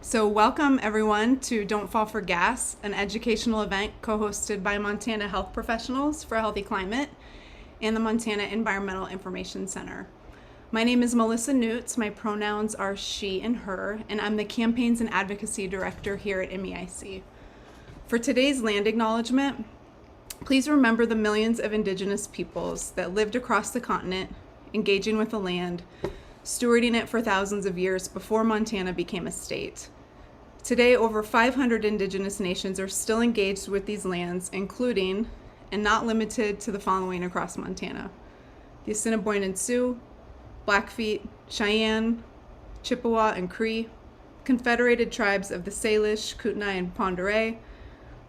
So welcome everyone to Don't Fall for Gas, an educational event co-hosted by Montana Health Professionals for a Healthy Climate and the Montana Environmental Information Center. My name is Melissa Newts, my pronouns are she and her, and I'm the Campaigns and Advocacy Director here at MEIC. For today's land acknowledgement, please remember the millions of Indigenous peoples that lived across the continent, engaging with the land, stewarding it for thousands of years before Montana became a state. Today, over 500 Indigenous nations are still engaged with these lands, including, and not limited to, the following across Montana: the Assiniboine Sioux, Blackfeet, Cheyenne, Chippewa, and Cree, Confederated Tribes of the Salish, Kootenai, and Pend Oreille,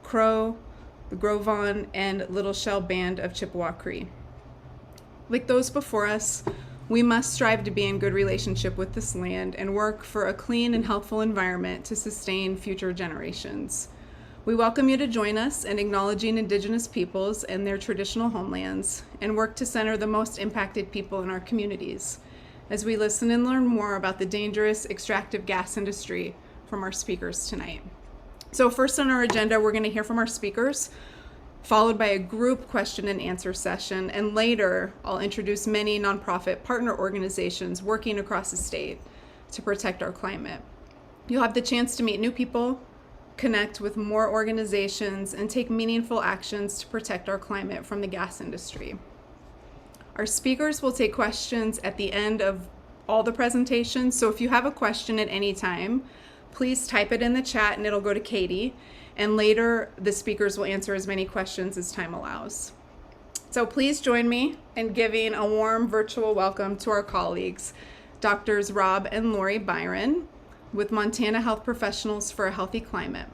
Crow, the Gros Ventre, and Little Shell Band of Chippewa Cree. Like those before us, we must strive to be in good relationship with this land and work for a clean and healthful environment to sustain future generations. We welcome you to join us in acknowledging Indigenous peoples and their traditional homelands and work to center the most impacted people in our communities as we listen and learn more about the dangerous extractive gas industry from our speakers tonight. So first on our agenda, we're going to hear from our speakers, followed by a group question and answer session, and later I'll introduce many nonprofit partner organizations working across the state to protect our climate. You'll have the chance to meet new people, connect with more organizations, and take meaningful actions to protect our climate from the gas industry. Our speakers will take questions at the end of all the presentations, so if you have a question at any time, please type it in the chat and it'll go to Katie. And later, the speakers will answer as many questions as time allows. So please join me in giving a warm virtual welcome to our colleagues, Doctors Rob and Lori Byron, with Montana Health Professionals for a Healthy Climate.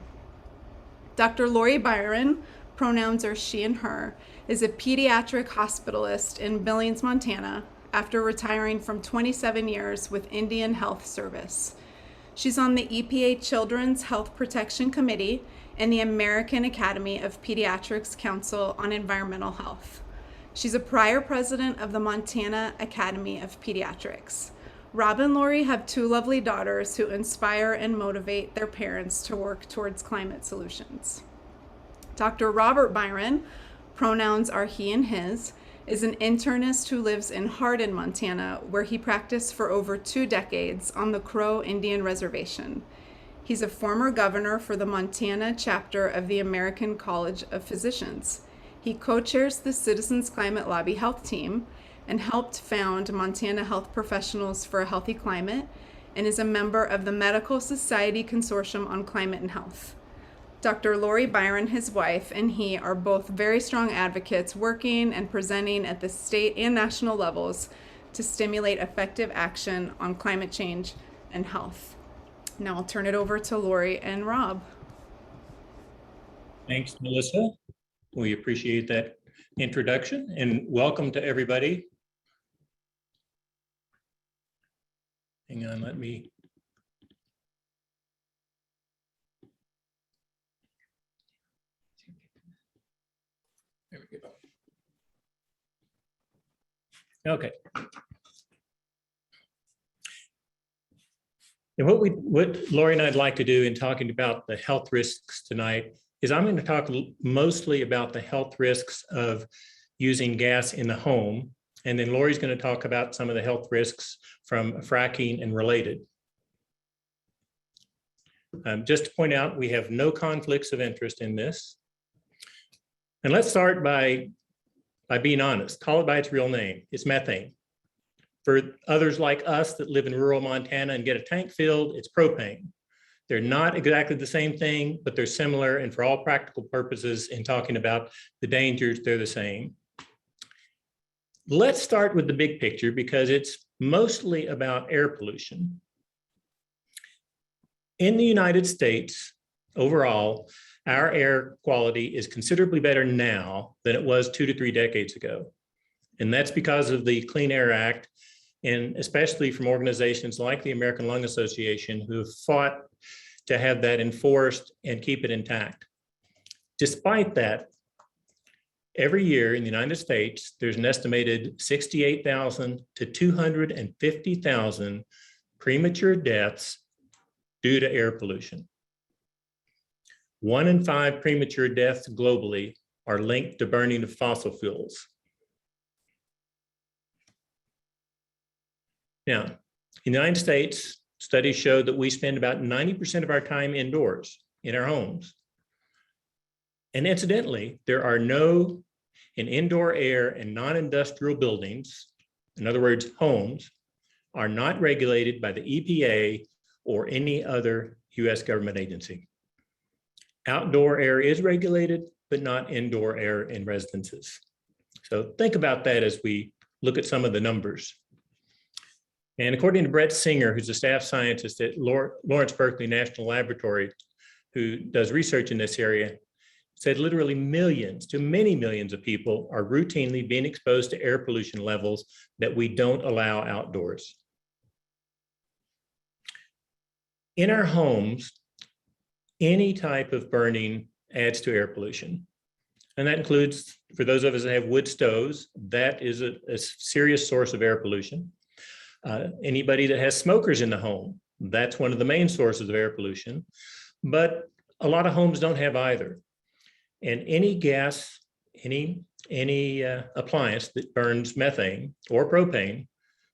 Dr. Lori Byron, pronouns are she and her, is a pediatric hospitalist in Billings, Montana, after retiring from 27 years with Indian Health Service. She's on the EPA Children's Health Protection Committee and the American Academy of Pediatrics Council on Environmental Health. She's a prior president of the Montana Academy of Pediatrics. Rob and Lori have two lovely daughters who inspire and motivate their parents to work towards climate solutions. Dr. Robert Byron, pronouns are he and his, is an internist who lives in Hardin, Montana, where he practiced for over 2 decades on the Crow Indian Reservation. He's a former governor for the Montana chapter of the American College of Physicians. He co-chairs the Citizens Climate Lobby Health Team and helped found Montana Health Professionals for a Healthy Climate and is a member of the Medical Society Consortium on Climate and Health. Dr. Lori Byron, his wife, and he are both very strong advocates working and presenting at the state and national levels to stimulate effective action on climate change and health. Now I'll turn it over to Lori and Rob. Thanks, Melissa. We appreciate that introduction and welcome to everybody. Hang on, let me. There we go. Okay. And what Lori and I'd like to do in talking about the health risks tonight is I'm going to talk mostly about the health risks of using gas in the home. And then Lori's going to talk about some of the health risks from fracking and related. Just to point out, we have no conflicts of interest in this. And let's start by being honest. Call it by its real name. It's methane. For others like us that live in rural Montana and get a tank filled, it's propane. They're not exactly the same thing, but they're similar. And for all practical purposes in talking about the dangers, they're the same. Let's start with the big picture because it's mostly about air pollution. In the United States, overall, our air quality is considerably better now than it was 2 to 3 decades ago. And that's because of the Clean Air Act, and especially from organizations like the American Lung Association who have fought to have that enforced and keep it intact. Despite that, every year in the United States, there's an estimated 68,000 to 250,000 premature deaths due to air pollution. 1 in 5 premature deaths globally are linked to burning of fossil fuels. Now, in the United States, studies show that we spend about 90% of our time indoors in our homes. And incidentally, there are no in indoor air and non-industrial buildings, in other words, homes, are not regulated by the EPA or any other US government agency. Outdoor air is regulated, but not indoor air in residences. So think about that as we look at some of the numbers. And according to Brett Singer, who's a staff scientist at Lawrence Berkeley National Laboratory, who does research in this area, said literally millions to many millions of people are routinely being exposed to air pollution levels that we don't allow outdoors. In our homes, any type of burning adds to air pollution. And that includes, for those of us that have wood stoves, that is a serious source of air pollution. Anybody that has smokers in the home, that's one of the main sources of air pollution. But a lot of homes don't have either. And any gas, any appliance that burns methane or propane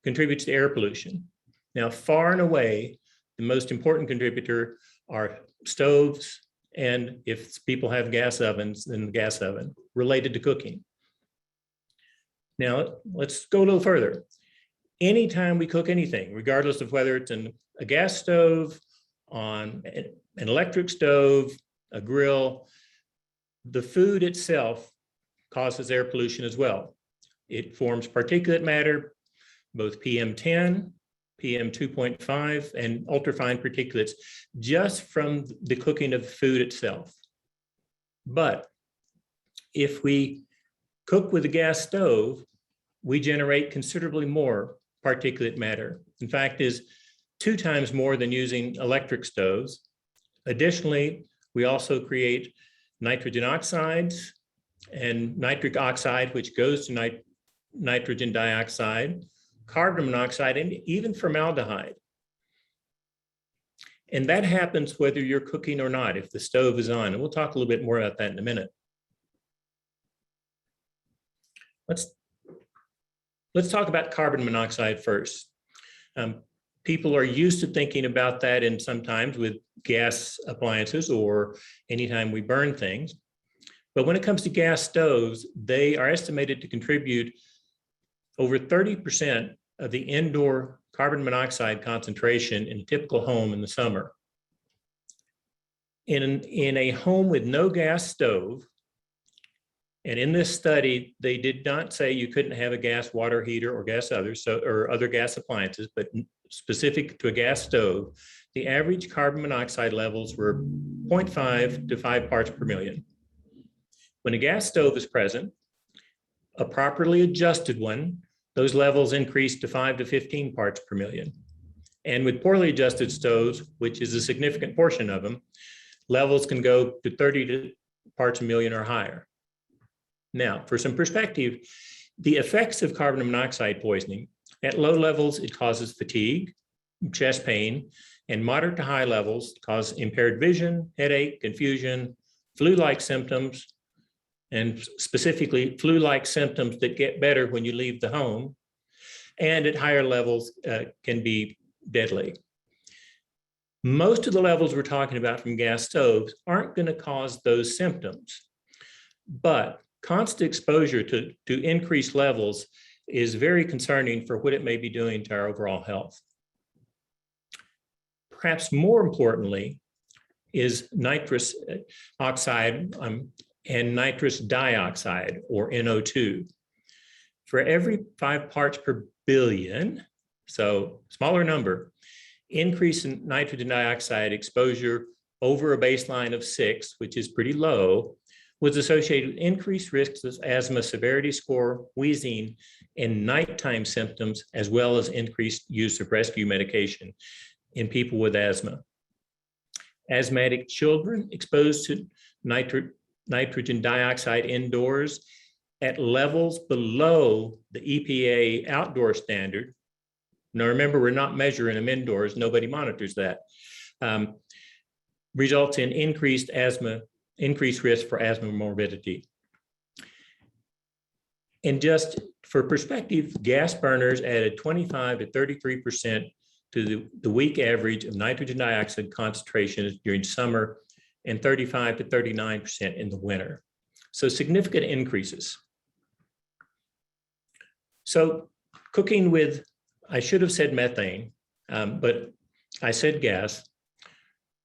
contributes to air pollution. Now, far and away, the most important contributor are stoves, and if people have gas ovens, then the gas oven related to cooking. Now, let's go a little further. Anytime we cook anything, regardless of whether it's in a gas stove, on an electric stove, a grill, the food itself causes air pollution as well. It forms particulate matter, both PM10, PM2.5, and ultrafine particulates just from the cooking of food itself. But if we cook with a gas stove, we generate considerably more particulate matter. In fact, is 2 times more than using electric stoves. Additionally, we also create nitrogen oxides and nitric oxide, which goes to nitrogen dioxide, carbon monoxide, and even formaldehyde. And that happens whether you're cooking or not, if the stove is on. And we'll talk a little bit more about that in a minute. Let's talk about carbon monoxide first. People are used to thinking about that in sometimes with gas appliances or anytime we burn things. But when it comes to gas stoves, they are estimated to contribute over 30% of the indoor carbon monoxide concentration in a typical home in the summer. In a home with no gas stove, and in this study, they did not say you couldn't have a gas water heater or gas or other gas appliances, but specific to a gas stove, the average carbon monoxide levels were 0.5 to 5 parts per million. When a gas stove is present, a properly adjusted one, those levels increase to 5 to 15 parts per million. And with poorly adjusted stoves, which is a significant portion of them, levels can go to 30 parts per million or higher. Now, for some perspective, the effects of carbon monoxide poisoning, at low levels, it causes fatigue, chest pain, and moderate to high levels cause impaired vision, headache, confusion, flu-like symptoms, and specifically flu-like symptoms that get better when you leave the home, and at higher levels can be deadly. Most of the levels we're talking about from gas stoves aren't going to cause those symptoms, but constant exposure to increased levels is very concerning for what it may be doing to our overall health. Perhaps more importantly is nitrous oxide and nitrous dioxide, or NO2. For every 5 parts per billion, so smaller number, increase in nitrogen dioxide exposure over a baseline of 6, which is pretty low, was associated with increased risks of asthma severity score, wheezing, and nighttime symptoms, as well as increased use of rescue medication in people with asthma. Asthmatic children exposed to nitrogen dioxide indoors at levels below the EPA outdoor standard. Now remember, we're not measuring them indoors, nobody monitors that. results in increased risk for asthma morbidity. And just for perspective, gas burners added 25 to 33% to the week average of nitrogen dioxide concentrations during summer and 35 to 39% in the winter. So significant increases. So cooking with, I should have said methane, but I said gas.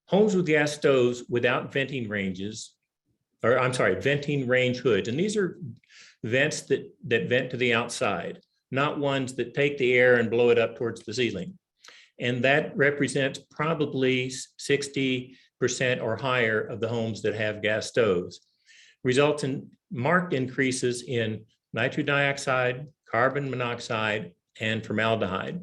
Homes with gas stoves without venting ranges, or I'm sorry, venting range hoods. And these are vents that vent to the outside, not ones that take the air and blow it up towards the ceiling. And that represents probably 60% or higher of the homes that have gas stoves. Results in marked increases in nitrogen dioxide, carbon monoxide, and formaldehyde.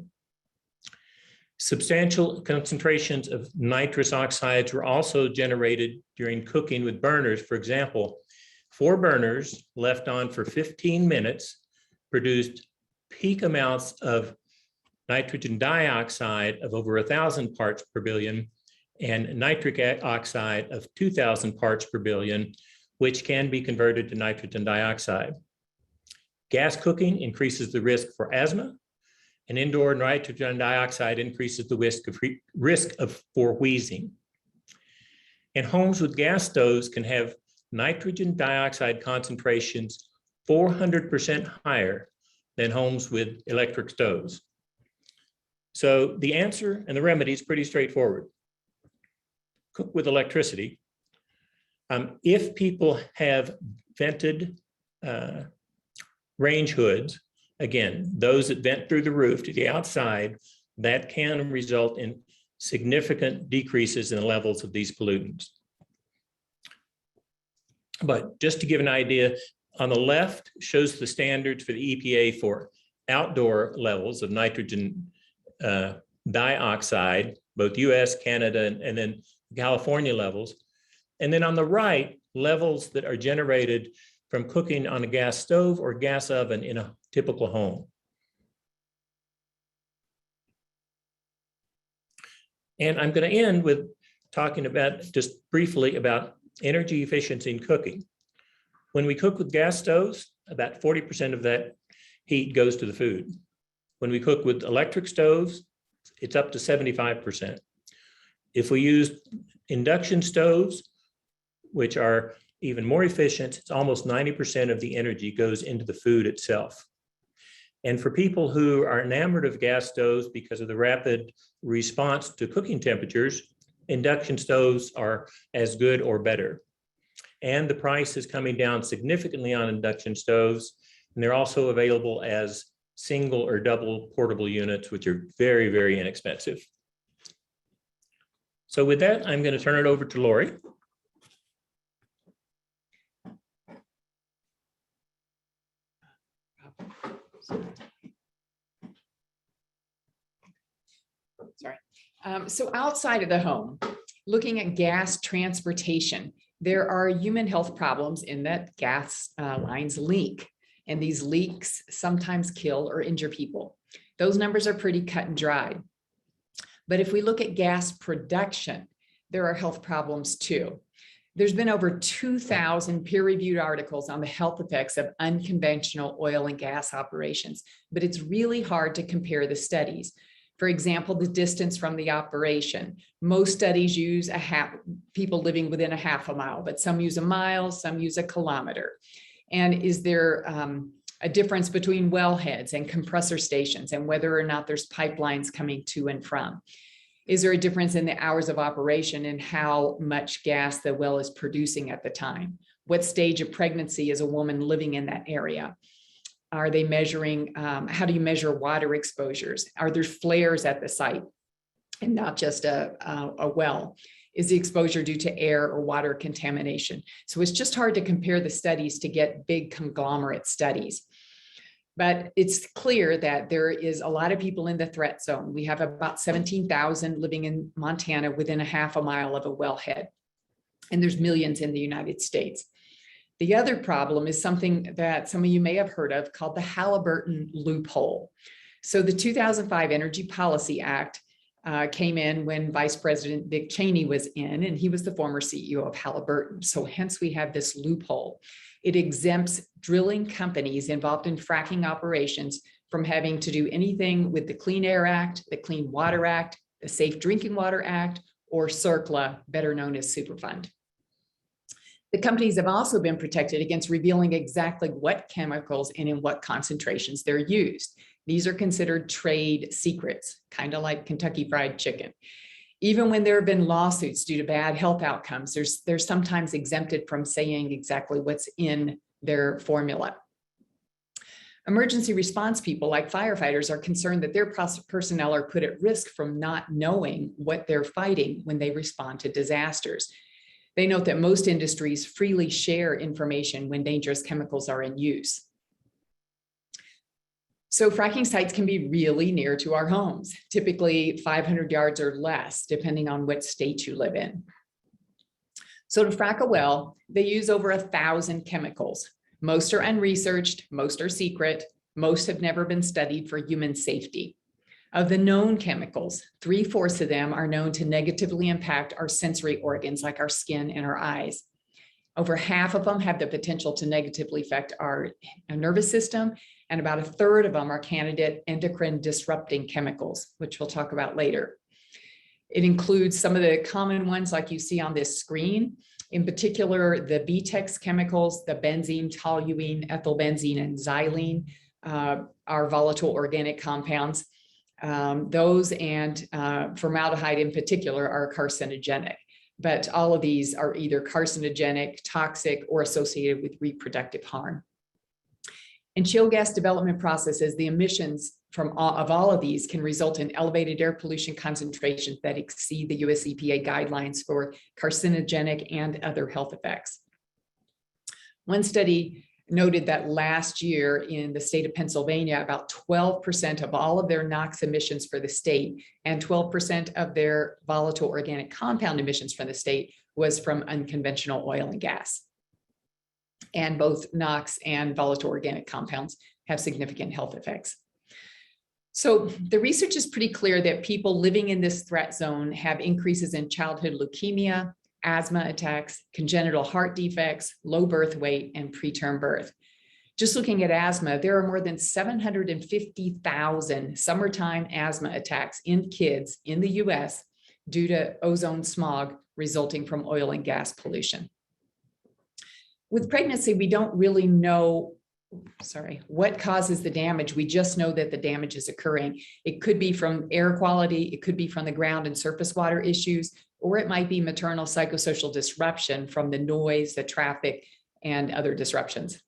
Substantial concentrations of nitrous oxides were also generated during cooking with burners. For example, 4 burners left on for 15 minutes produced peak amounts of nitrogen dioxide of over 1,000 parts per billion and nitric oxide of 2,000 parts per billion, which can be converted to nitrogen dioxide. Gas cooking increases the risk for asthma, and indoor nitrogen dioxide increases the risk for wheezing. And homes with gas stoves can have nitrogen dioxide concentrations 400% higher than homes with electric stoves. So the answer and the remedy is pretty straightforward. Cook with electricity. If people have vented range hoods, again, those that vent through the roof to the outside, that can result in significant decreases in the levels of these pollutants. But just to give an idea, on the left shows the standards for the EPA for outdoor levels of nitrogen dioxide, both US, Canada, and then California levels. And then on the right, levels that are generated from cooking on a gas stove or gas oven in a typical home. And I'm going to end with talking about, just briefly, about energy efficiency in cooking. When we cook with gas stoves, about 40% of that heat goes to the food. When we cook with electric stoves, it's up to 75%. If we use induction stoves, which are even more efficient, it's almost 90% of the energy goes into the food itself. And for people who are enamored of gas stoves because of the rapid response to cooking temperatures, induction stoves are as good or better. And the price is coming down significantly on induction stoves, and they're also available as single or double portable units, which are very, very inexpensive. So with that, I'm going to turn it over to Lori. Sorry. So outside of the home, looking at gas transportation, there are human health problems in that gas lines leak, and these leaks sometimes kill or injure people. Those numbers are pretty cut and dried. But if we look at gas production, there are health problems too. There's been over 2,000 peer-reviewed articles on the health effects of unconventional oil and gas operations, but it's really hard to compare the studies. For example, the distance from the operation. Most studies use people living within a half a mile, but some use a mile, some use a kilometer. And is there a difference between wellheads and compressor stations and whether or not there's pipelines coming to and from? Is there a difference in the hours of operation and how much gas the well is producing at the time? What stage of pregnancy is a woman living in that area? Are they measuring, how do you measure water exposures? Are there flares at the site and not just a well? Is the exposure due to air or water contamination? So it's just hard to compare the studies to get big conglomerate studies. But it's clear that there is a lot of people in the threat zone. We have about 17,000 living in Montana within a half a mile of a wellhead. And there's millions in the United States. The other problem is something that some of you may have heard of called the Halliburton Loophole. So the 2005 Energy Policy Act came in when Vice President Dick Cheney was in, and he was the former CEO of Halliburton. So hence we have this loophole. It exempts drilling companies involved in fracking operations from having to do anything with the Clean Air Act, the Clean Water Act, the Safe Drinking Water Act, or CERCLA, better known as Superfund. The companies have also been protected against revealing exactly what chemicals and in what concentrations they're used. These are considered trade secrets, kind of like Kentucky Fried Chicken. Even when there have been lawsuits due to bad health outcomes, they're sometimes exempted from saying exactly what's in their formula. Emergency response people like firefighters are concerned that their personnel are put at risk from not knowing what they're fighting when they respond to disasters. They note that most industries freely share information when dangerous chemicals are in use. So fracking sites can be really near to our homes, typically 500 yards or less, depending on what state you live in. So to frack a well, they use over 1,000 chemicals. Most are unresearched, most are secret, most have never been studied for human safety. Of the known chemicals, 3/4 of them are known to negatively impact our sensory organs like our skin and our eyes. Over half of them have the potential to negatively affect our nervous system, and about 1/3 of them are candidate endocrine disrupting chemicals, which we'll talk about later. It includes some of the common ones like you see on this screen, in particular, the BTEX chemicals, the benzene, toluene, ethylbenzene, and xylene are volatile organic compounds. Those and formaldehyde in particular are carcinogenic, but all of these are either carcinogenic, toxic, or associated with reproductive harm. In shale gas development processes, the emissions from all of these can result in elevated air pollution concentrations that exceed the US EPA guidelines for carcinogenic and other health effects. One study noted that last year in the state of Pennsylvania, about 12% of all of their NOx emissions for the state and 12% of their volatile organic compound emissions from the state was from unconventional oil and gas. And both NOx and volatile organic compounds have significant health effects. So the research is pretty clear that people living in this threat zone have increases in childhood leukemia, asthma attacks, congenital heart defects, low birth weight, and preterm birth. Just looking at asthma, there are more than 750,000 summertime asthma attacks in kids in the US due to ozone smog resulting from oil and gas pollution. With pregnancy, we don't really know what causes the damage. We just know that the damage is occurring. It could be from air quality, it could be from the ground and surface water issues, or it might be maternal psychosocial disruption from the noise, the traffic, and other disruptions.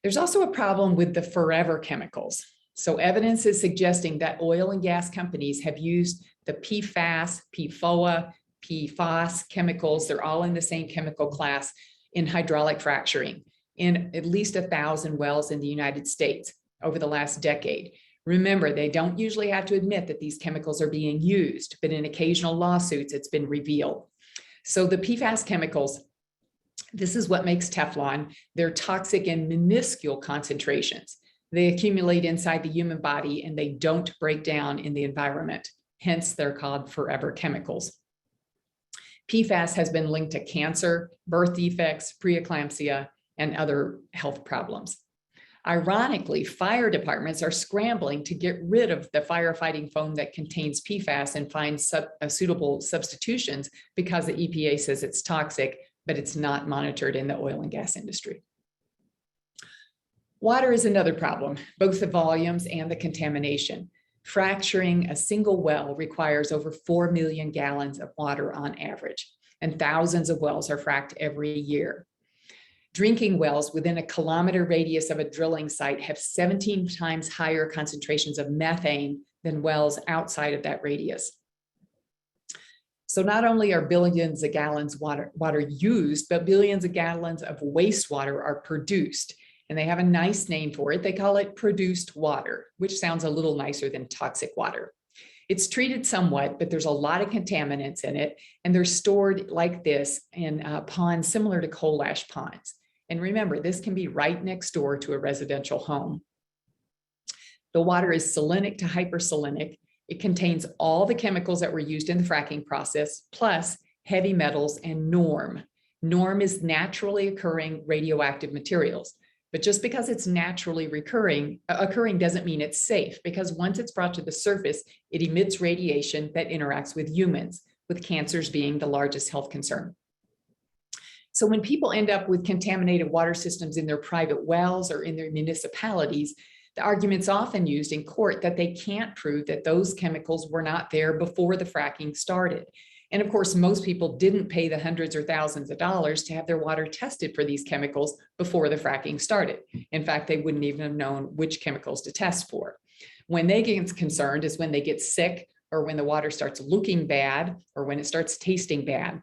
There's also a problem with the forever chemicals. So evidence is suggesting that oil and gas companies have used the PFAS, PFOA, PFOS chemicals, they're all in the same chemical class, in hydraulic fracturing in at least 1,000 wells in the United States over the last decade. Remember, they don't usually have to admit that these chemicals are being used, but in occasional lawsuits, it's been revealed. So the PFAS chemicals, this is what makes Teflon. They're toxic in minuscule concentrations. They accumulate inside the human body and they don't break down in the environment. Hence, they're called forever chemicals. PFAS has been linked to cancer, birth defects, preeclampsia, and other health problems. Ironically, fire departments are scrambling to get rid of the firefighting foam that contains PFAS and find suitable substitutions because the EPA says it's toxic, but it's not monitored in the oil and gas industry. Water is another problem, both the volumes and the contamination. Fracturing a single well requires over 4 million gallons of water on average, and thousands of wells are fracked every year. Drinking wells within a kilometer radius of a drilling site have 17 times higher concentrations of methane than wells outside of that radius. So not only are billions of gallons water used, but billions of gallons of wastewater are produced. And they have a nice name for it. They call it produced water, which sounds a little nicer than toxic water. It's treated somewhat, but there's a lot of contaminants in it, and they're stored like this in ponds similar to coal ash ponds. And remember, this can be right next door to a residential home. The water is salinic to hypersalinic, It contains all the chemicals that were used in the fracking process, plus heavy metals and NORM. NORM is naturally occurring radioactive materials. But just because it's naturally occurring doesn't mean it's safe, because once it's brought to the surface, it emits radiation that interacts with humans, with cancers being the largest health concern. So when people end up with contaminated water systems in their private wells or in their municipalities, the argument's often used in court that they can't prove that those chemicals were not there before the fracking started. And of course, most people didn't pay the hundreds or thousands of dollars to have their water tested for these chemicals before the fracking started. In fact, they wouldn't even have known which chemicals to test for. When they get concerned is when they get sick, or when the water starts looking bad, or when it starts tasting bad.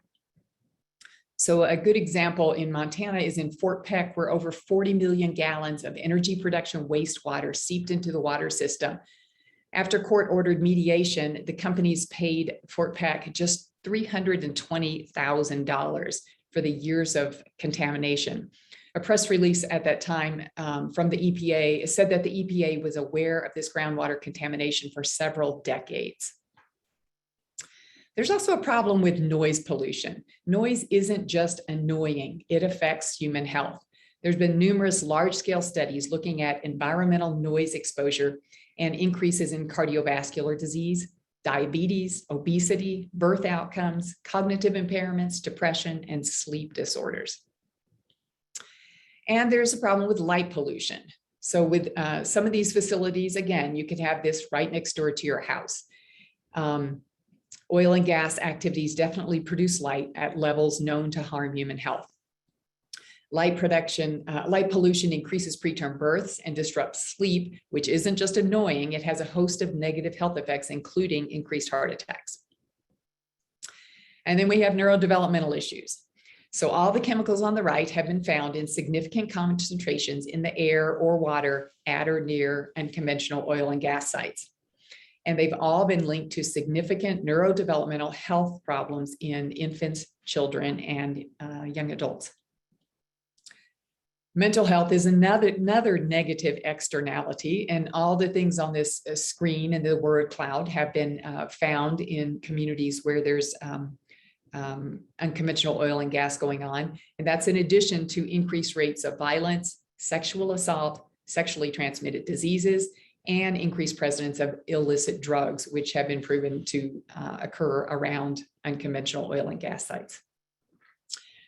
So a good example in Montana is in Fort Peck, where over 40 million gallons of energy production wastewater seeped into the water system. After court-ordered mediation, the companies paid Fort Peck just $320,000 for the years of contamination. A press release at that time from the EPA said that the EPA was aware of this groundwater contamination for several decades. There's also a problem with noise pollution. Noise isn't just annoying, it affects human health. There's been numerous large-scale studies looking at environmental noise exposure and increases in cardiovascular disease, diabetes, obesity, birth outcomes, cognitive impairments, depression, and sleep disorders. And there's a problem with light pollution. So with some of these facilities, again, you could have this right next door to your house. Oil and gas activities definitely produce light at levels known to harm human health. Light pollution increases preterm births and disrupts sleep, which isn't just annoying, it has a host of negative health effects, including increased heart attacks. And then we have neurodevelopmental issues. So all the chemicals on the right have been found in significant concentrations in the air or water at or near unconventional oil and gas sites. And they've all been linked to significant neurodevelopmental health problems in infants, children, and young adults. Mental health is another negative externality, and all the things on this screen and the word cloud have been found in communities where there's unconventional oil and gas going on. And that's in addition to increased rates of violence, sexual assault, sexually transmitted diseases, and increased presence of illicit drugs, which have been proven to occur around unconventional oil and gas sites.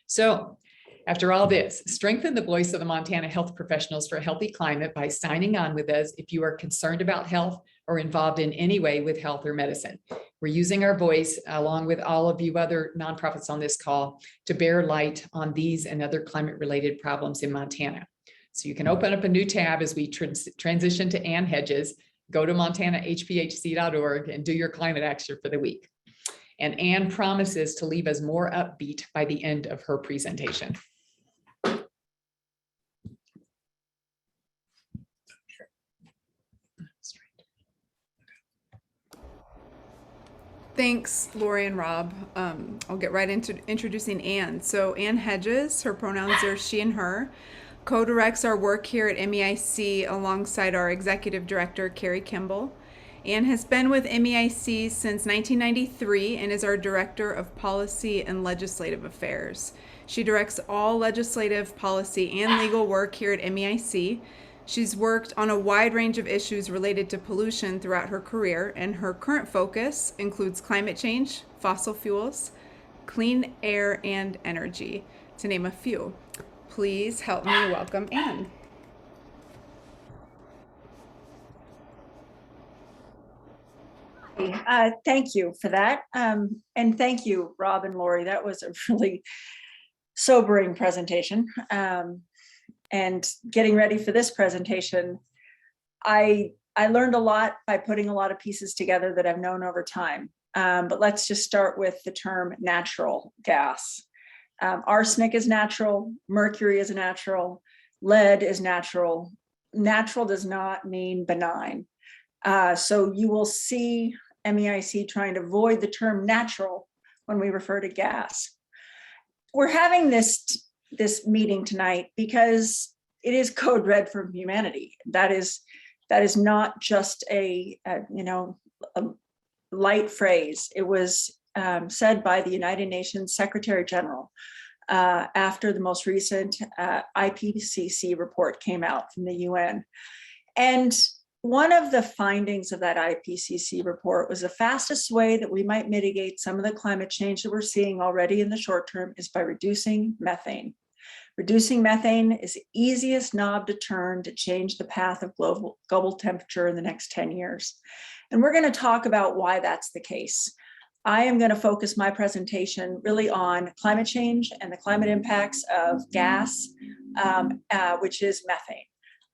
So after all this, strengthen the voice of the Montana health professionals for a healthy climate by signing on with us if you are concerned about health or involved in any way with health or medicine. We're using our voice, along with all of you other nonprofits on this call, to bear light on these and other climate-related problems in Montana. So you can open up a new tab as we transition to Ann Hedges, go to montanahphc.org and do your climate action for the week. And Ann promises to leave us more upbeat by the end of her presentation. Thanks, Lori and Rob. I'll get right into introducing Ann. So Ann Hedges, her pronouns are she and her, co-directs our work here at MEIC alongside our executive director, Carrie Kimball. Ann has been with MEIC since 1993 and is our Director of Policy and Legislative Affairs. She directs all legislative, policy, and legal work here at MEIC. She's worked on a wide range of issues related to pollution throughout her career, and her current focus includes climate change, fossil fuels, clean air, and energy, to name a few. Please help me welcome Ann. Thank you for that. And thank you, Rob and Lori. That was a really sobering presentation. And getting ready for this presentation, I learned a lot by putting a lot of pieces together that I've known over time. But let's just start with the term natural gas. Arsenic is natural, mercury is natural, lead is natural. Natural does not mean benign. So you will see MEIC trying to avoid the term natural when we refer to gas. We're having this meeting tonight because it is code red for humanity. That is not just a light phrase. It was said by the United Nations Secretary General after the most recent IPCC report came out from the UN. And one of the findings of that IPCC report was the fastest way that we might mitigate some of the climate change that we're seeing already in the short term is by reducing methane. Reducing methane is the easiest knob to turn to change the path of global temperature in the next 10 years. And we're going to talk about why that's the case. I am going to focus my presentation really on climate change and the climate impacts of gas, which is methane.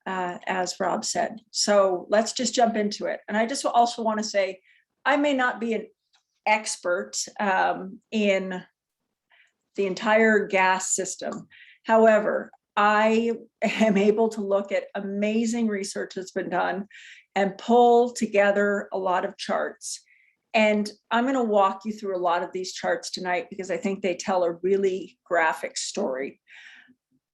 As Rob said. So let's just jump into it. And I just also want to say, I may not be an expert in the entire gas system. However, I am able to look at amazing research that's been done and pull together a lot of charts. And I'm going to walk you through a lot of these charts tonight because I think they tell a really graphic story.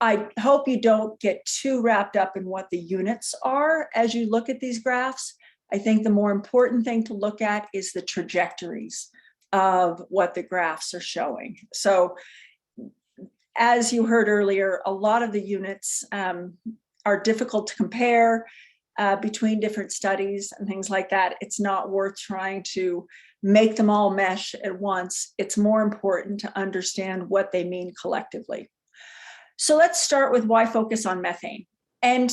I hope you don't get too wrapped up in what the units are as you look at these graphs. I think the more important thing to look at is the trajectories of what the graphs are showing. So as you heard earlier, a lot of the units are difficult to compare between different studies and things like that. It's not worth trying to make them all mesh at once. It's more important to understand what they mean collectively. So let's start with why focus on methane. And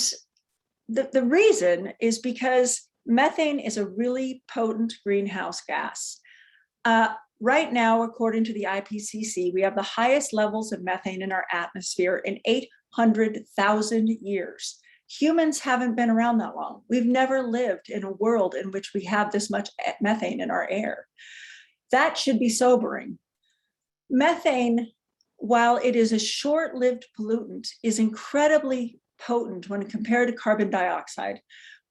the reason is because methane is a really potent greenhouse gas. Right now, according to the IPCC, we have the highest levels of methane in our atmosphere in 800,000 years. Humans haven't been around that long. We've never lived in a world in which we have this much methane in our air. That should be sobering. Methane, while it is a short-lived pollutant, is incredibly potent when compared to carbon dioxide.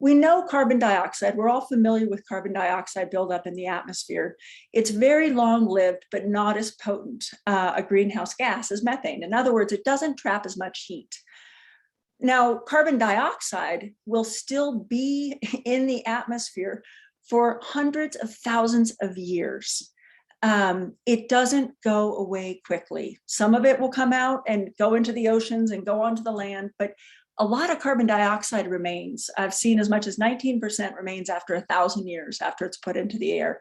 We know carbon dioxide, we're all familiar with carbon dioxide buildup in the atmosphere. It's very long-lived, but not as potent a greenhouse gas as methane. In other words, it doesn't trap as much heat. Now, carbon dioxide will still be in the atmosphere for hundreds of thousands of years. It doesn't go away quickly. Some of it will come out and go into the oceans and go onto the land, but a lot of carbon dioxide remains. I've seen as much as 19% remains after 1,000 years after it's put into the air.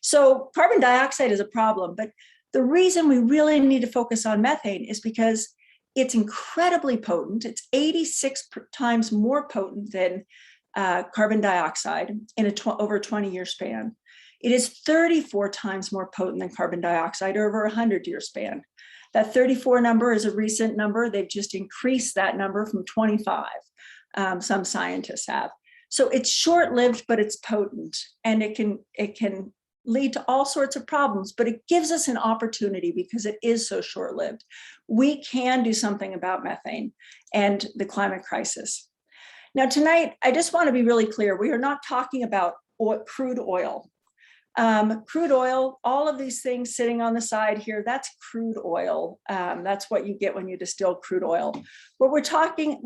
So carbon dioxide is a problem, but the reason we really need to focus on methane is because it's incredibly potent. It's 86 times more potent than carbon dioxide in over a 20-year span. It is 34 times more potent than carbon dioxide over a 100-year span. That 34 number is a recent number. They've just increased that number from 25, some scientists have. So it's short-lived, but it's potent, and it can lead to all sorts of problems, but it gives us an opportunity because it is so short-lived. We can do something about methane and the climate crisis. Now tonight, I just want to be really clear. We are not talking about crude oil. Crude oil, all of these things sitting on the side here, that's crude oil. That's what you get when you distill crude oil. But we're talking,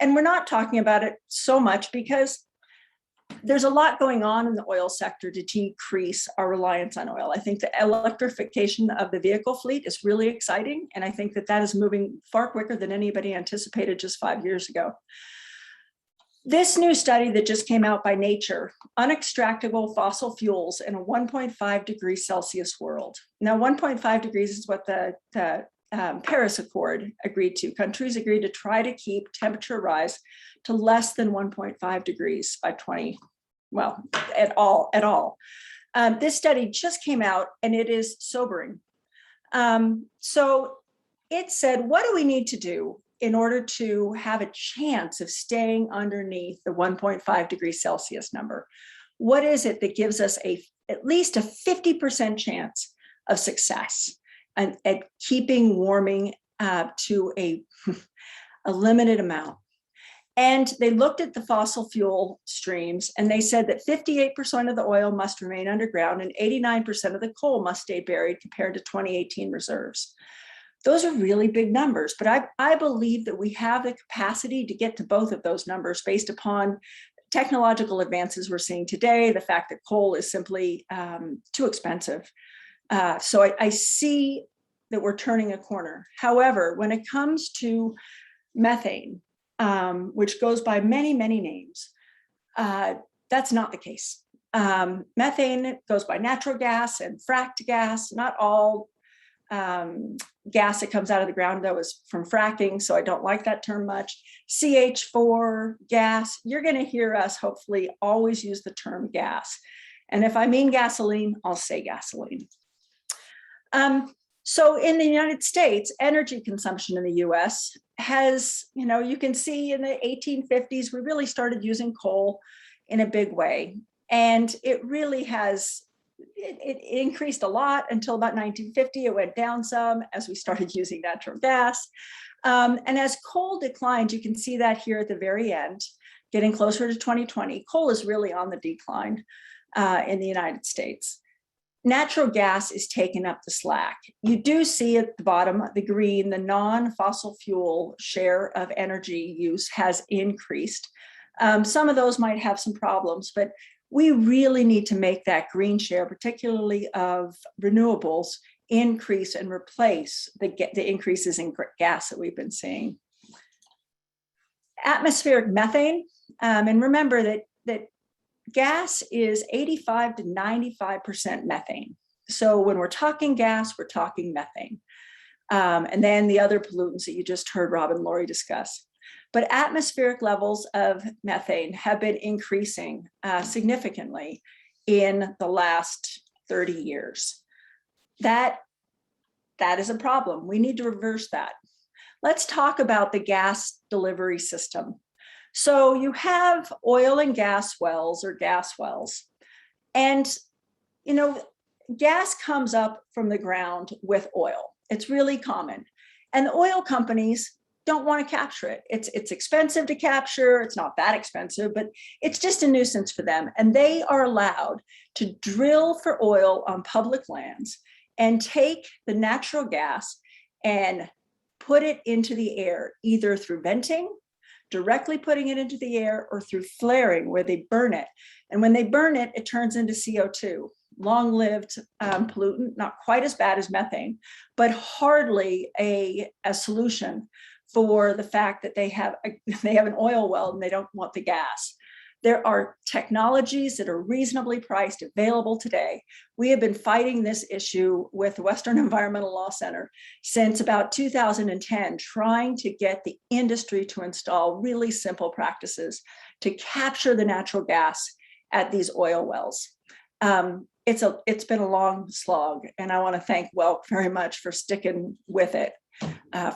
and we're not talking about it so much because there's a lot going on in the oil sector to decrease our reliance on oil. I think the electrification of the vehicle fleet is really exciting. And I think that that is moving far quicker than anybody anticipated just 5 years ago. This new study that just came out by Nature, unextractable fossil fuels in a 1.5 degrees Celsius world. Now, 1.5 degrees is what the Paris Accord agreed to. Countries agreed to try to keep temperature rise to less than 1.5 degrees by at all. This study just came out and it is sobering. So it said, what do we need to do in order to have a chance of staying underneath the 1.5 degrees Celsius number? What is it that gives us at least a 50% chance of success and at keeping warming to a limited amount? And they looked at the fossil fuel streams and they said that 58% of the oil must remain underground and 89% of the coal must stay buried compared to 2018 reserves. Those are really big numbers, but I believe that we have the capacity to get to both of those numbers based upon technological advances we're seeing today, the fact that coal is simply too expensive. So I see that we're turning a corner. However, when it comes to methane, which goes by many, many names, that's not the case. Methane goes by natural gas and fracked gas. Not all gas that comes out of the ground, though, is from fracking, so I don't like that term much. CH4 gas, you're going to hear us hopefully always use the term gas. And if I mean gasoline, I'll say gasoline. So in the United States, energy consumption in the US has, you can see in the 1850s, we really started using coal in a big way. And it really has, it increased a lot until about 1950. It went down some as we started using natural gas. And as coal declined, you can see that here at the very end, getting closer to 2020, coal is really on the decline in the United States. Natural gas is taking up the slack. You do see at the bottom, the green, the non-fossil fuel share of energy use has increased. Some of those might have some problems, but we really need to make that green share, particularly of renewables, increase and replace the increases in gas that we've been seeing. Atmospheric methane, and remember that gas is 85 to 95% methane. So when we're talking gas, we're talking methane. And then the other pollutants that you just heard Rob and Lori discuss. But atmospheric levels of methane have been increasing significantly in the last 30 years. That is a problem. We need to reverse that. Let's talk about the gas delivery system. So you have oil and gas wells or gas wells. And, gas comes up from the ground with oil. It's really common. And the oil companies don't want to capture it. It's expensive to capture. It's not that expensive, but it's just a nuisance for them. And they are allowed to drill for oil on public lands and take the natural gas and put it into the air, either through venting, directly putting it into the air, or through flaring, where they burn it. And when they burn it, it turns into CO2, long-lived pollutant, not quite as bad as methane, but hardly a solution for the fact that they have an oil well and they don't want the gas. There are technologies that are reasonably priced available today. We have been fighting this issue with the Western Environmental Law Center since about 2010, trying to get the industry to install really simple practices to capture the natural gas at these oil wells. It's been a long slog, and I want to thank Welk very much for sticking with it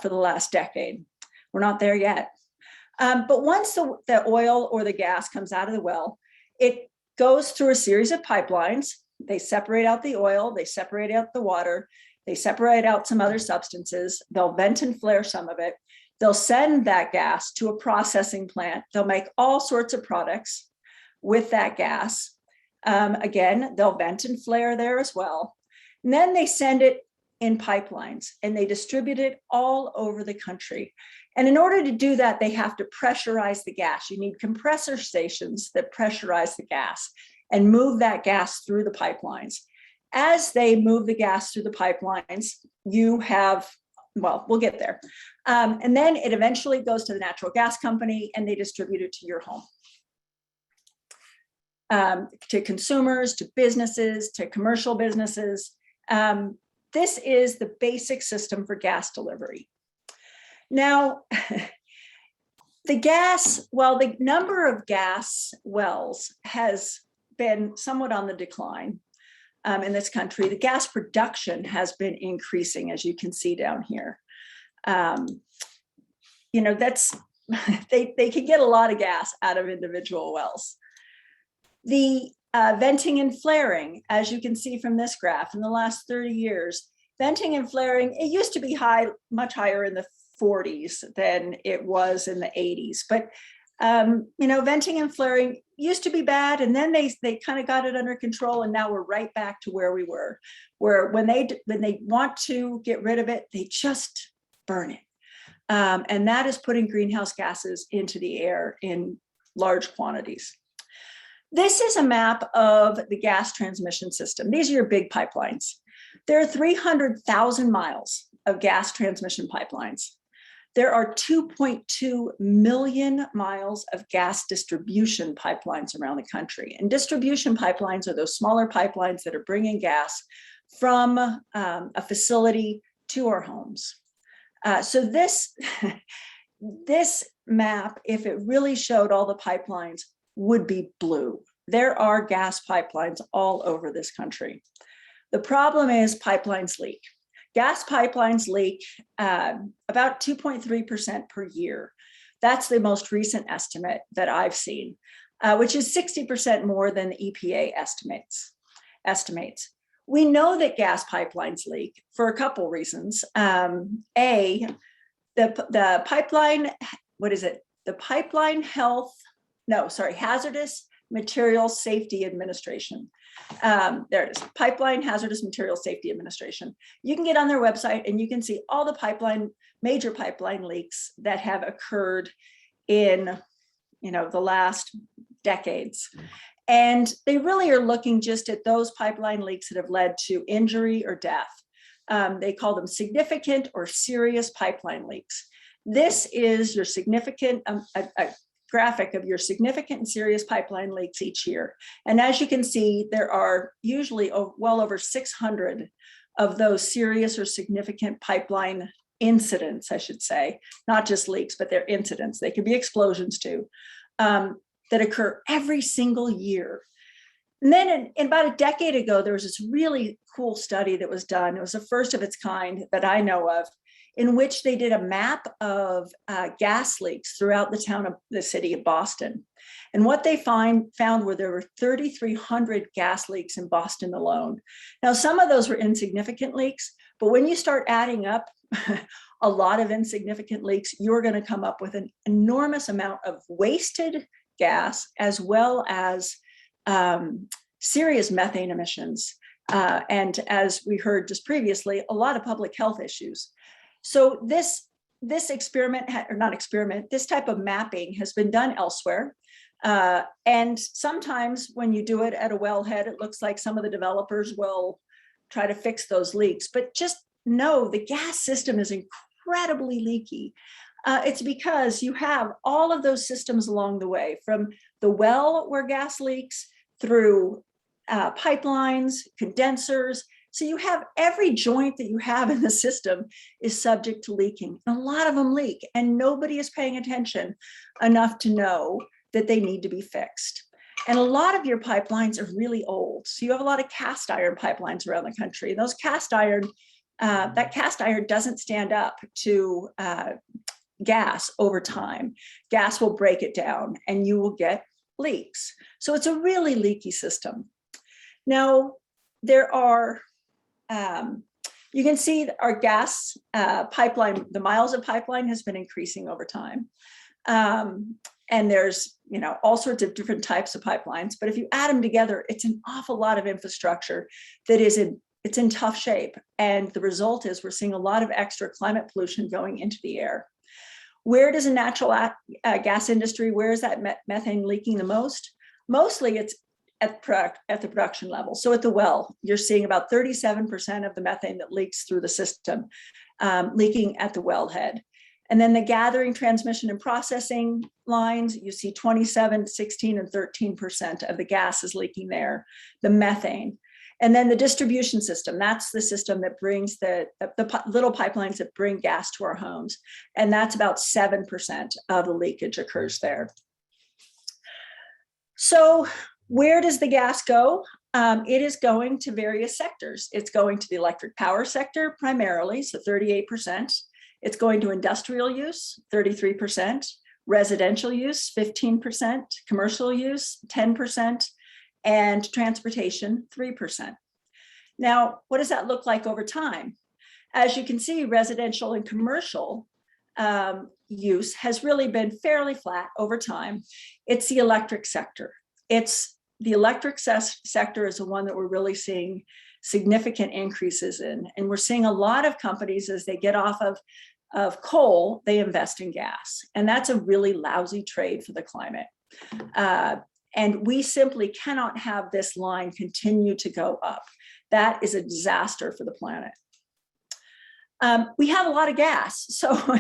for the last decade. We're not there yet. But once the oil or the gas comes out of the well, it goes through a series of pipelines. They separate out the oil, they separate out the water, they separate out some other substances. They'll vent and flare some of it. They'll send that gas to a processing plant. They'll make all sorts of products with that gas. Again, they'll vent and flare there as well. And then they send it in pipelines and they distribute it all over the country. And in order to do that, they have to pressurize the gas. You need compressor stations that pressurize the gas and move that gas through the pipelines. As they move the gas through the pipelines, you have, well, we'll get there. And then it eventually goes to the natural gas company and they distribute it to your home. To consumers, to businesses, to commercial businesses. This is the basic system for gas delivery. Now, the number of gas wells has been somewhat on the decline in this country. The gas production has been increasing, as you can see down here. That's they can get a lot of gas out of individual wells. The venting and flaring, as you can see from this graph, in the last 30 years, venting and flaring, it used to be much higher in the 40s than it was in the 80s. But, venting and flaring used to be bad, and then they kind of got it under control, and now we're right back to where we were, where when they want to get rid of it, they just burn it. And that is putting greenhouse gases into the air in large quantities. This is a map of the gas transmission system. These are your big pipelines. There are 300,000 miles of gas transmission pipelines. There are 2.2 million miles of gas distribution pipelines around the country. And distribution pipelines are those smaller pipelines that are bringing gas from a facility to our homes. So this, this map, if it really showed all the pipelines, would be blue. There are gas pipelines all over this country. The problem is pipelines leak. Gas pipelines leak about 2.3% per year. That's the most recent estimate that I've seen, which is 60% more than the EPA estimates. We know that gas pipelines leak for a couple reasons. The pipeline, what is it? The Pipeline Hazardous Materials Safety Administration. There it is, Pipeline Hazardous Materials Safety Administration. You can get on their website and you can see all the major pipeline leaks that have occurred in, the last decades. And they really are looking just at those pipeline leaks that have led to injury or death. They call them significant or serious pipeline leaks. This is your significant, a graphic of your significant and serious pipeline leaks each year. And as you can see, there are usually well over 600 of those serious or significant pipeline incidents, I should say, not just leaks, but they're incidents. They could be explosions too, that occur every single year. And then in about a decade ago, there was this really cool study that was done. It was the first of its kind that I know of, in which they did a map of gas leaks throughout the city of Boston. And what they found were there were 3,300 gas leaks in Boston alone. Now, some of those were insignificant leaks, but when you start adding up a lot of insignificant leaks, you're going to come up with an enormous amount of wasted gas, as well as serious methane emissions. And as we heard just previously, a lot of public health issues. So this experiment, or not experiment, this type of mapping has been done elsewhere. And sometimes when you do it at a wellhead, it looks like some of the developers will try to fix those leaks. But just know the gas system is incredibly leaky. It's because you have all of those systems along the way, from the well where gas leaks, through pipelines, condensers. So you have every joint that you have in the system is subject to leaking. A lot of them leak, and nobody is paying attention enough to know that they need to be fixed. And a lot of your pipelines are really old. So you have a lot of cast iron pipelines around the country. Those cast iron, that cast iron doesn't stand up to gas over time. Gas will break it down and you will get leaks. So it's a really leaky system. Now, there are, you can see that our gas pipeline, the miles of pipeline has been increasing over time. And there's, all sorts of different types of pipelines, but if you add them together, it's an awful lot of infrastructure that it's in tough shape. And the result is we're seeing a lot of extra climate pollution going into the air. Where does a natural gas industry, where is that methane leaking the most? Mostly it's at the production level. So at the well, you're seeing about 37% of the methane that leaks through the system leaking at the wellhead. And then the gathering, transmission, and processing lines, you see 27, 16, and 13% of the gas is leaking there, the methane. And then the distribution system, that's the system that brings the little pipelines that bring gas to our homes. And that's about 7% of the leakage occurs there. So where does the gas go? It is going to various sectors. It's going to the electric power sector primarily, so 38%. It's going to industrial use, 33%, residential use, 15%, commercial use, 10%, and transportation, 3%. Now, what does that look like over time? As you can see, residential and commercial use has really been fairly flat over time. It's the electric sector. The electric sector is the one that we're really seeing significant increases in. And we're seeing a lot of companies, as they get off of coal, they invest in gas. And that's a really lousy trade for the climate. And we simply cannot have this line continue to go up. That is a disaster for the planet. We have a lot of gas. So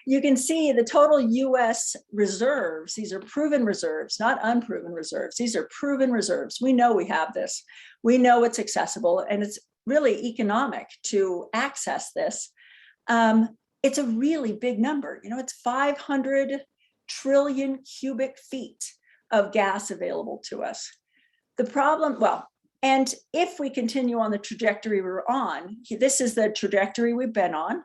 you can see the total US reserves. These are proven reserves, not unproven reserves. These are proven reserves. We know we have this. We know it's accessible and it's really economic to access this. It's a really big number. You know, it's 500 trillion cubic feet of gas available to us. The problem, well, and if we continue on the trajectory we're on, this is the trajectory we've been on.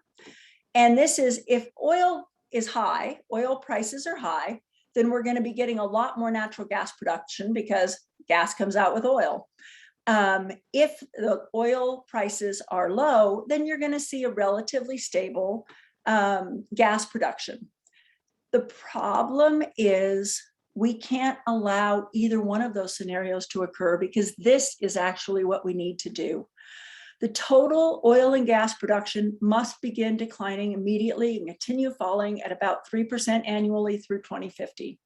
And this is if oil is high, oil prices are high, then we're going to be getting a lot more natural gas production because gas comes out with oil. If the oil prices are low, then you're going to see a relatively stable gas production. The problem is we can't allow either one of those scenarios to occur because this is actually what we need to do. The total oil and gas production must begin declining immediately and continue falling at about 3% annually through 2050.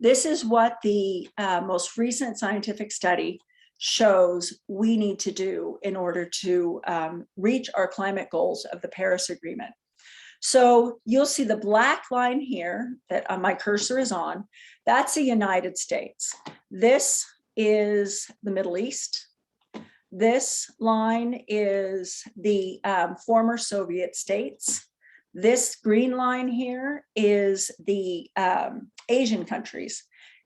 This is what the most recent scientific study shows we need to do in order to reach our climate goals of the Paris Agreement. So you'll see the black line here that my cursor is on. That's the United States. This is the Middle East. This line is the former Soviet states. This green line here is the Asian countries.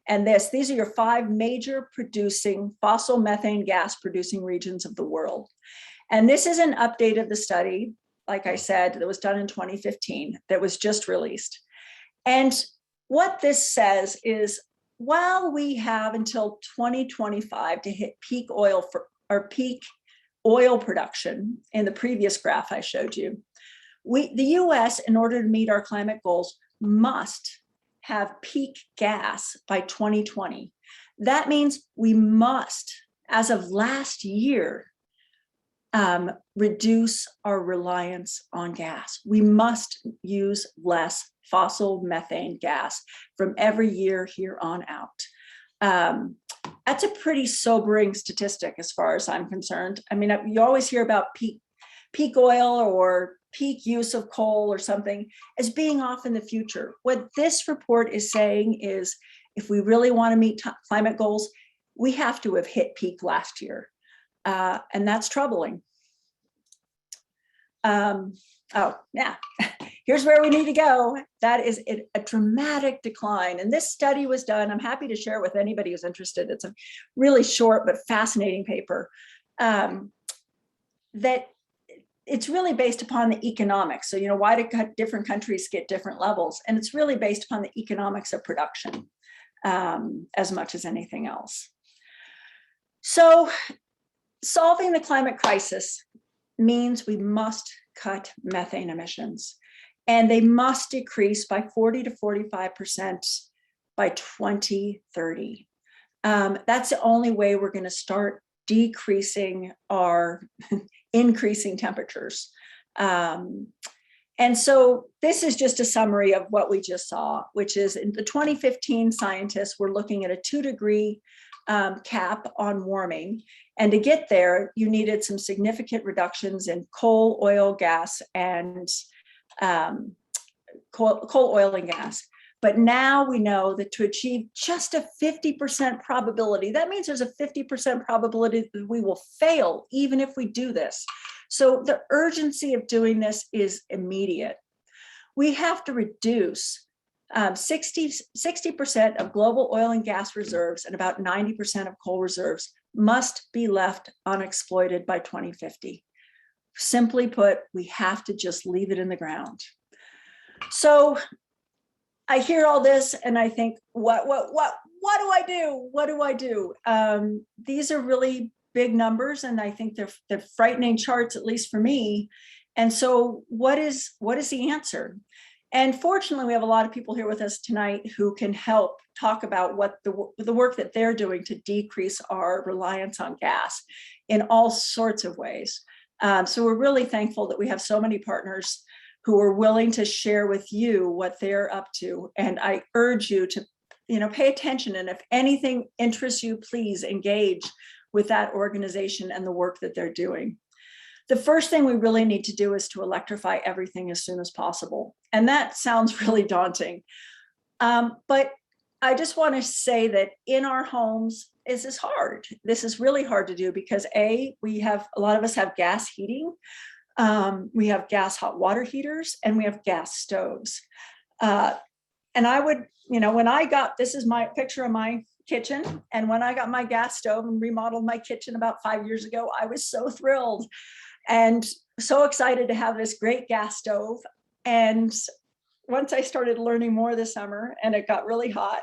And these are your 5 major producing fossil methane gas producing regions of the world. And this is an update of the study, like I said, that was done in 2015, that was just released. And what this says is, while we have until 2025 to hit peak oil production in the previous graph I showed you, the US, in order to meet our climate goals, must have peak gas by 2020. That means we must, as of last year, reduce our reliance on gas. We must use less fossil methane gas from every year here on out. That's a pretty sobering statistic as far as I'm concerned. I mean, you always hear about peak oil or peak use of coal or something as being off in the future. What this report is saying is, if we really want to meet climate goals, we have to have hit peak last year. And that's troubling. Oh, yeah, here's where we need to go. That is a dramatic decline. And this study was done. I'm happy to share it with anybody who's interested. It's a really short but fascinating paper that it's really based upon the economics. So, you know, why do different countries get different levels? And it's really based upon the economics of production as much as anything else. So solving the climate crisis means we must cut methane emissions, and they must decrease by 40 to 45% by 2030. That's the only way we're going to start decreasing our increasing temperatures. And so this is just a summary of what we just saw, which is in the 2015 scientists were looking at a 2-degree cap on warming. And to get there, you needed some significant reductions in coal, oil, gas, and coal, oil, and gas. But now we know that to achieve just a 50% probability, that means there's a 50% probability that we will fail, even if we do this. So the urgency of doing this is immediate. We have to reduce 60% of global oil and gas reserves and about 90% of coal reserves must be left unexploited by 2050. Simply put, we have to just leave it in the ground. So I hear all this and I think, what do I do? What do I do? These are really big numbers, and I think they're frightening charts, at least for me. And so what is the answer? And fortunately, we have a lot of people here with us tonight who can help talk about what the work that they're doing to decrease our reliance on gas in all sorts of ways. So we're really thankful that we have so many partners who are willing to share with you what they're up to. And I urge you to pay attention. And if anything interests you, please engage with that organization and the work that they're doing. The first thing we really need to do is to electrify everything as soon as possible. And that sounds really daunting. But I just want to say that in our homes, this is hard. This is really hard to do because a lot of us have gas heating. We have gas hot water heaters, and we have gas stoves. And I would, this is my picture of my kitchen. And when I got my gas stove and remodeled my kitchen about 5 years ago, I was so thrilled and so excited to have this great gas stove. And once I started learning more this summer and it got really hot,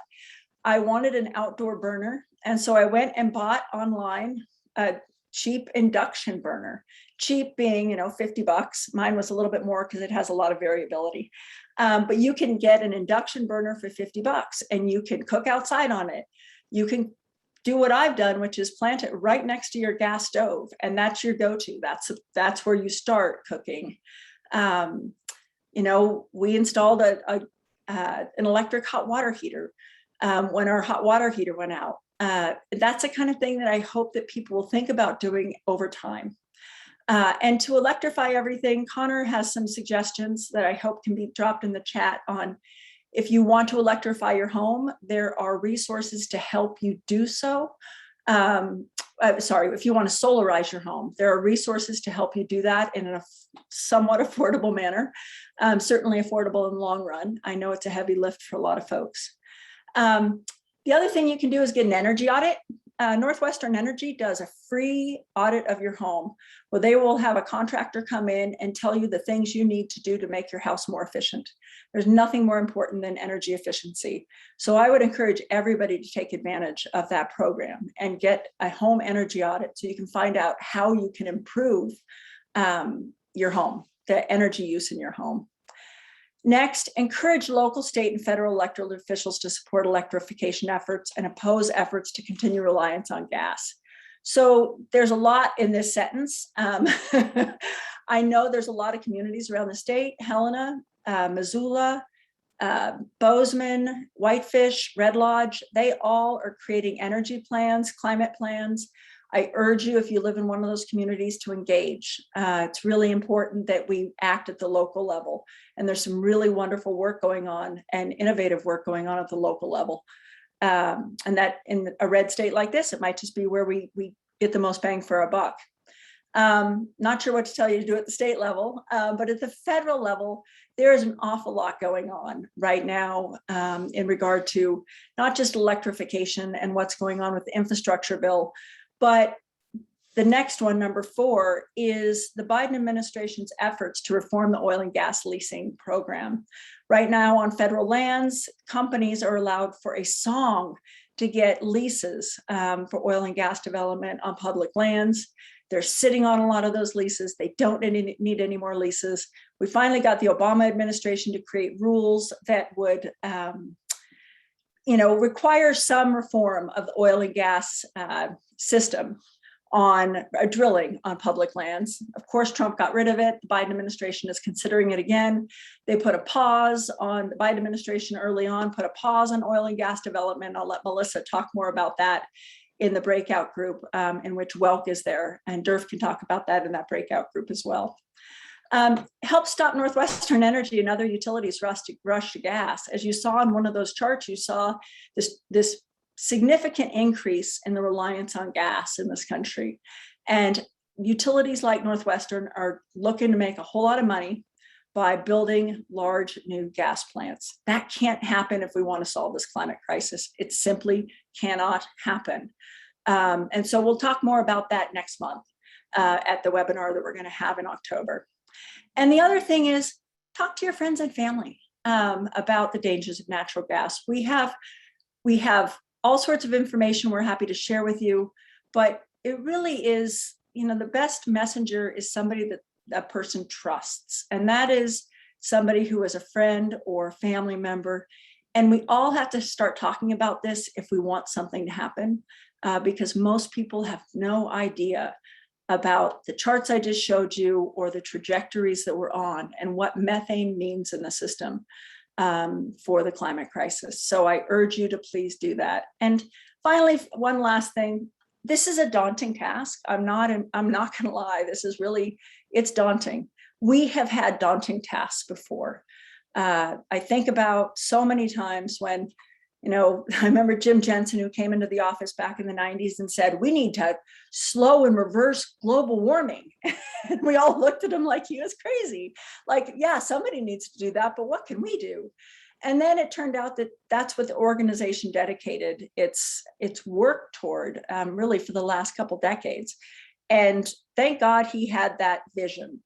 I wanted an outdoor burner. And so I went and bought online a cheap induction burner, cheap being, $50. Mine was a little bit more because it has a lot of variability. But you can get an induction burner for $50 and you can cook outside on it. You can do what I've done, which is plant it right next to your gas stove. And that's your go-to. That's where you start cooking. We installed an electric hot water heater when our hot water heater went out. That's the kind of thing that I hope that people will think about doing over time. And to electrify everything, Connor has some suggestions that I hope can be dropped in the chat on. If you want to electrify your home, there are resources to help you do so. If you want to solarize your home, there are resources to help you do that in a somewhat affordable manner, certainly affordable in the long run. I know it's a heavy lift for a lot of folks. The other thing you can do is get an energy audit. Northwestern Energy does a free audit of your home where they will have a contractor come in and tell you the things you need to do to make your house more efficient. There's nothing more important than energy efficiency. So I would encourage everybody to take advantage of that program and get a home energy audit so you can find out how you can improve your home, the energy use in your home. Next, encourage local, state, and federal elected officials to support electrification efforts and oppose efforts to continue reliance on gas. So there's a lot in this sentence. I know there's a lot of communities around the state, Helena, Missoula, Bozeman, Whitefish, Red Lodge, they all are creating energy plans, climate plans. I urge you, if you live in one of those communities, to engage. It's really important that we act at the local level. And there's some really wonderful work going on and innovative work going on at the local level. And that in a red state like this, it might just be where we get the most bang for our buck. Not sure what to tell you to do at the state level, but at the federal level, there is an awful lot going on right now in regard to not just electrification and what's going on with the infrastructure bill, but the next one, number 4, is the Biden administration's efforts to reform the oil and gas leasing program. Right now on federal lands, companies are allowed for a song to get leases for oil and gas development on public lands. They're sitting on a lot of those leases. They don't need any more leases. We finally got the Obama administration to create rules that would require some reform of the oil and gas system on drilling on public lands. Of course, Trump got rid of it. The Biden administration is considering it again. They put a pause on, the Biden administration early on put a pause on oil and gas development. I'll let Melissa talk more about that in the breakout group in which Welk is there, and Durf can talk about that in that breakout group as well. Help stop Northwestern Energy and other utilities rush to gas. As you saw in one of those charts, you saw this significant increase in the reliance on gas in this country. And utilities like Northwestern are looking to make a whole lot of money by building large new gas plants. That can't happen if we want to solve this climate crisis. It simply cannot happen. And so we'll talk more about that next month at the webinar that we're going to have in October. And the other thing is, talk to your friends and family about the dangers of natural gas. We have all sorts of information we're happy to share with you, but it really is, the best messenger is somebody that that person trusts. And that is somebody who is a friend or family member. And we all have to start talking about this if we want something to happen, because most people have no idea about the charts I just showed you or the trajectories that we're on and what methane means in the system. for the climate crisis. So I urge you to please do that. And finally, one last thing. This is a daunting task. I'm not going to lie. It's daunting. We have had daunting tasks before. I think about so many times when, I remember Jim Jensen, who came into the office back in the 90s and said, we need to slow and reverse global warming. And we all looked at him like he was crazy. Like, yeah, somebody needs to do that, but what can we do? And then it turned out that that's what the organization dedicated its work toward, really for the last couple decades. And thank God he had that vision.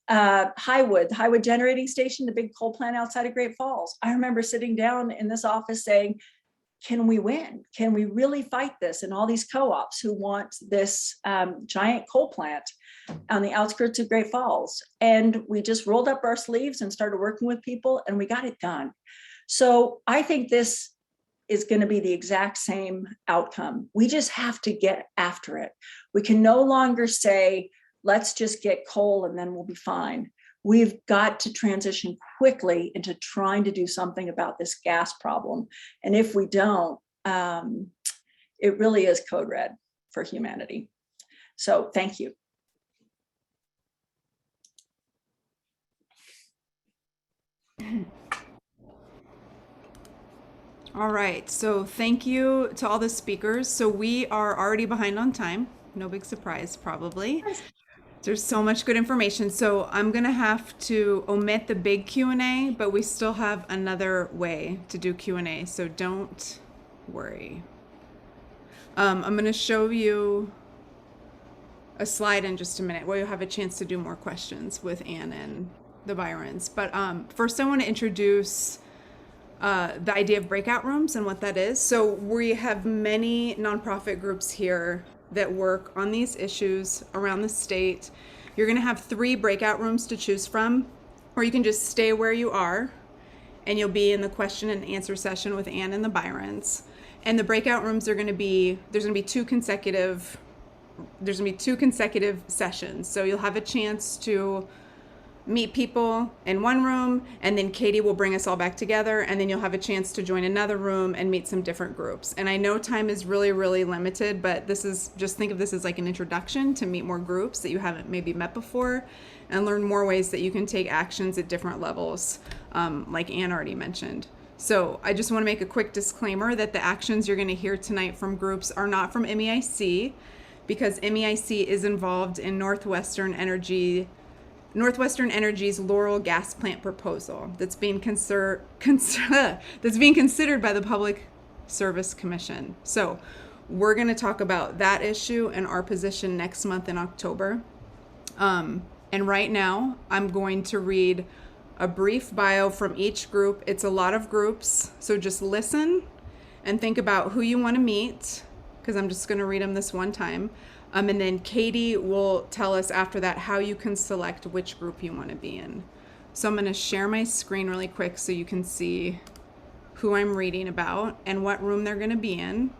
The Highwood Generating Station, the big coal plant outside of Great Falls. I remember sitting down in this office saying, can we win? Can we really fight this? And all these co-ops who want this giant coal plant on the outskirts of Great Falls. And we just rolled up our sleeves and started working with people, and we got it done. So I think this is going to be the exact same outcome. We just have to get after it. We can no longer say, let's just get coal and then we'll be fine. We've got to transition quickly into trying to do something about this gas problem. And if we don't, it really is code red for humanity. So thank you. All right, so thank you to all the speakers. So we are already behind on time. No big surprise, probably. There's so much good information. So I'm gonna have to omit the big Q&A, but we still have another way to do Q&A, so don't worry. I'm gonna show you a slide in just a minute where you'll have a chance to do more questions with Ann and the Byrons. But first I wanna introduce the idea of breakout rooms and what that is. So we have many nonprofit groups here that work on these issues around the state. You're gonna have 3 breakout rooms to choose from, or you can just stay where you are and you'll be in the question and answer session with Ann and the Byrons. And the breakout rooms are gonna be, there's gonna be two consecutive sessions. So you'll have a chance to meet people in one room, and then Katie will bring us all back together, and then you'll have a chance to join another room and meet some different groups. And I know time is really, really limited, but just think of this as like an introduction to meet more groups that you haven't maybe met before and learn more ways that you can take actions at different levels, like Ann already mentioned. So I just want to make a quick disclaimer that the actions you're going to hear tonight from groups are not from MEIC, because MEIC is involved in Northwestern Energy's Laurel gas plant proposal that's being considered by the Public Service Commission. So we're going to talk about that issue and our position next month in October. And right now I'm going to read a brief bio from each group. It's a lot of groups, so just listen and think about who you want to meet, because I'm just going to read them this one time. And then Katie will tell us after that how you can select which group you want to be in. So I'm going to share my screen really quick so you can see who I'm reading about and what room they're going to be in.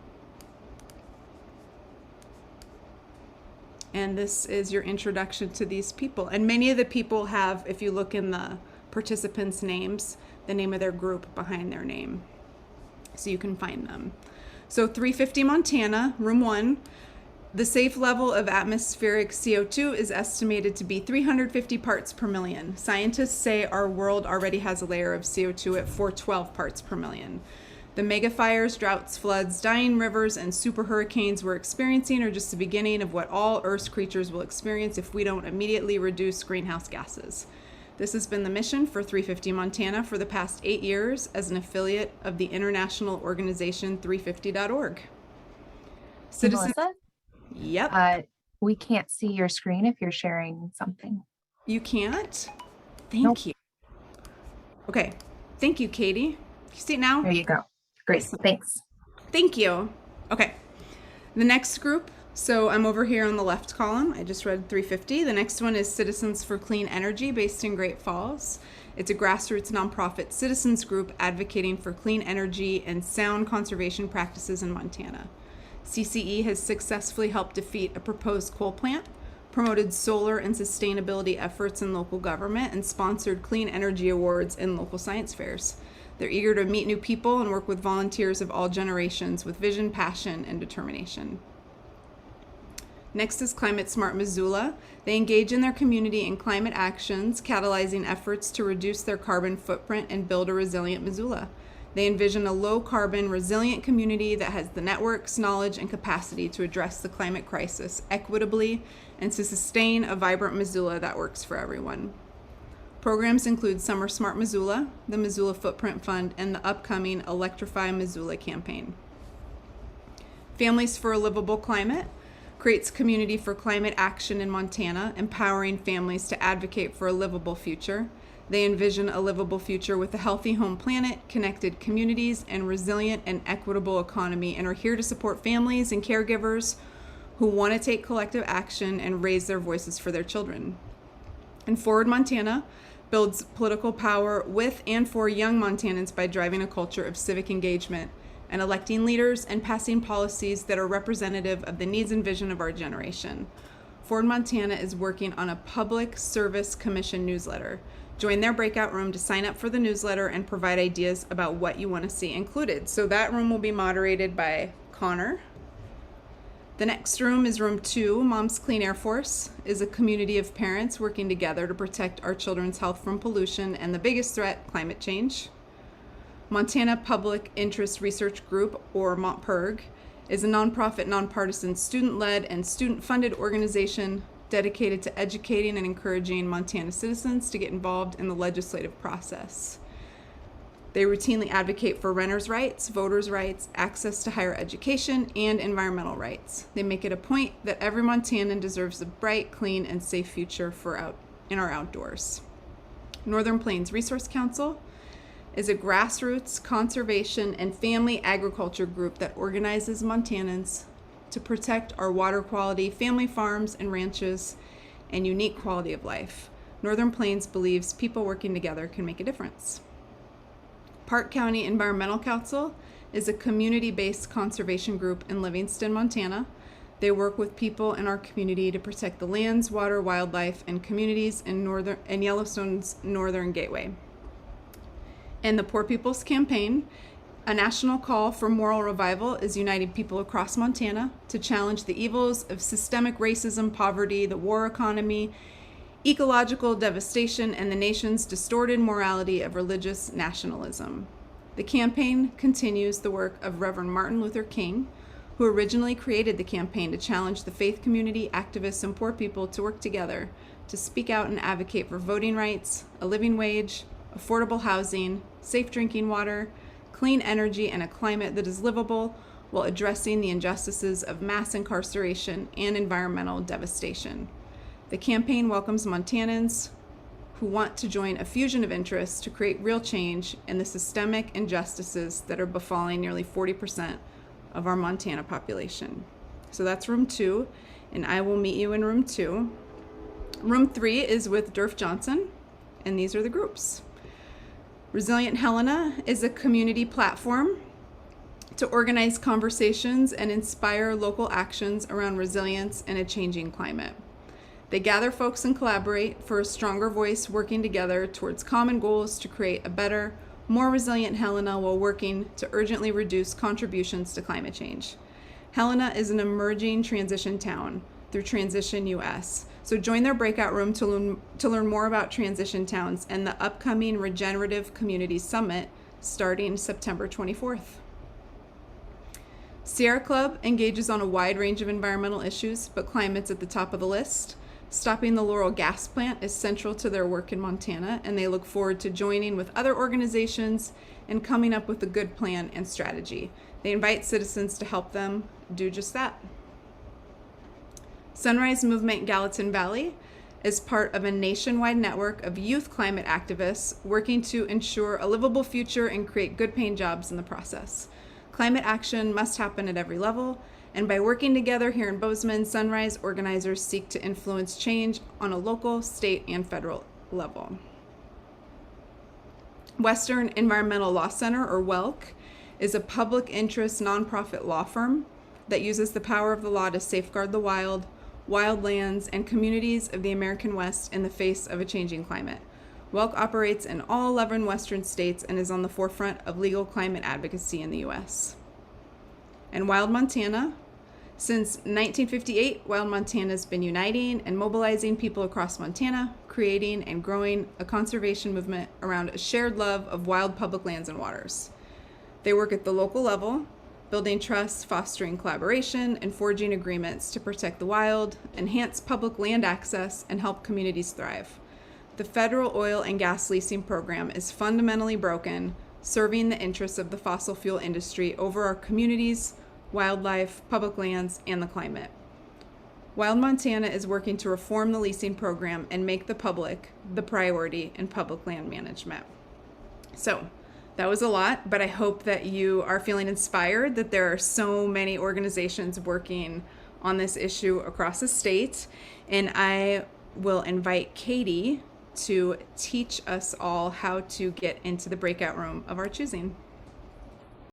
And this is your introduction to these people. And many of the people have, if you look in the participants' names, the name of their group behind their name, so you can find them. So 350 Montana, room 1. The safe level of atmospheric CO2 is estimated to be 350 parts per million. Scientists say our world already has a layer of CO2 at 412 parts per million. The mega fires, droughts, floods, dying rivers, and super hurricanes we're experiencing are just the beginning of what all Earth's creatures will experience if we don't immediately reduce greenhouse gases. This has been the mission for 350 Montana for the past 8 years as an affiliate of the international organization 350.org. Citizens. Melissa? Yep. We can't see your screen if you're sharing something. You can't? Thank you. Okay. Thank you, Katie. You see it now? There you go. Great. Thanks. Thank you. Okay. The next group. So I'm over here on the left column. I just read 350. The next one is Citizens for Clean Energy, based in Great Falls. It's a grassroots nonprofit citizens group advocating for clean energy and sound conservation practices in Montana. CCE has successfully helped defeat a proposed coal plant promoted solar and sustainability efforts in local government, and sponsored clean energy awards and local science fairs. They're eager to meet new people and work with volunteers of all generations with vision, passion, and determination. Next is Climate Smart Missoula. They engage in their community in climate actions, catalyzing efforts to reduce their carbon footprint and build a resilient Missoula. They envision a low-carbon, resilient community that has the networks, knowledge, and capacity to address the climate crisis equitably and to sustain a vibrant Missoula that works for everyone. Programs include Summer Smart Missoula, the Missoula Footprint Fund, and the upcoming Electrify Missoula campaign. Families for a Livable Climate creates community for climate action in Montana, empowering families to advocate for a livable future. They envision a livable future with a healthy home planet, connected communities, and resilient and equitable economy, and are here to support families and caregivers who want to take collective action and raise their voices for their children. And Forward Montana builds political power with and for young Montanans by driving a culture of civic engagement and electing leaders and passing policies that are representative of the needs and vision of our generation. Forward Montana is working on a public service commission newsletter. Join their breakout room to sign up for the newsletter and provide ideas about what you want to see included. So that room will be moderated by Connor. The next room is room 2. Mom's Clean Air Force is a community of parents working together to protect our children's health from pollution and the biggest threat, climate change. Montana Public Interest Research Group, or MontPIRG, is a nonprofit, nonpartisan, student-led, and student-funded organization dedicated to educating and encouraging Montana citizens to get involved in the legislative process. They routinely advocate for renters' rights, voters' rights, access to higher education, and environmental rights. They make it a point that every Montanan deserves a bright, clean, and safe future in our outdoors. Northern Plains Resource Council is a grassroots conservation and family agriculture group that organizes Montanans to protect our water quality, family farms and ranches, and unique quality of life. Northern Plains believes people working together can make a difference. Park County Environmental Council is a community-based conservation group in Livingston, Montana. They work with people in our community to protect the lands, water, wildlife, and communities in Yellowstone's Northern Gateway. And the Poor People's Campaign, a national call for moral revival, is uniting people across Montana to challenge the evils of systemic racism, poverty, the war economy, ecological devastation, and the nation's distorted morality of religious nationalism. The campaign continues the work of Reverend Martin Luther King, who originally created the campaign to challenge the faith community, activists, and poor people to work together to speak out and advocate for voting rights, a living wage, affordable housing, safe drinking water, clean energy, and a climate that is livable while addressing the injustices of mass incarceration and environmental devastation. The campaign welcomes Montanans who want to join a fusion of interests to create real change in the systemic injustices that are befalling nearly 40% of our Montana population. So that's room 2, and I will meet you in room 2. Room 3 is with Durf Johnson, and these are the groups. Resilient Helena is a community platform to organize conversations and inspire local actions around resilience in a changing climate. They gather folks and collaborate for a stronger voice, working together towards common goals to create a better, more resilient Helena while working to urgently reduce contributions to climate change. Helena is an emerging transition town through Transition US. So join their breakout room to learn more about transition towns and the upcoming Regenerative Communities Summit starting September 24th. Sierra Club engages on a wide range of environmental issues, but climate's at the top of the list. Stopping the Laurel gas plant is central to their work in Montana, and they look forward to joining with other organizations and coming up with a good plan and strategy. They invite citizens to help them do just that. Sunrise Movement Gallatin Valley is part of a nationwide network of youth climate activists working to ensure a livable future and create good paying jobs in the process. Climate action must happen at every level, and by working together here in Bozeman, Sunrise organizers seek to influence change on a local, state, and federal level. Western Environmental Law Center, or WELC, is a public interest nonprofit law firm that uses the power of the law to safeguard the wild, wildlands, and communities of the American West in the face of a changing climate. WELC operates in all 11 Western states and is on the forefront of legal climate advocacy in the U.S. And Wild Montana. Since 1958, Wild Montana has been uniting and mobilizing people across Montana, creating and growing a conservation movement around a shared love of wild public lands and waters. They work at the local level, building trust, fostering collaboration, and forging agreements to protect the wild, enhance public land access, and help communities thrive. The federal oil and gas leasing program is fundamentally broken, serving the interests of the fossil fuel industry over our communities, wildlife, public lands, and the climate. Wild Montana is working to reform the leasing program and make the public the priority in public land management. So that was a lot, but I hope that you are feeling inspired that there are so many organizations working on this issue across the state. And I will invite Katie to teach us all how to get into the breakout room of our choosing.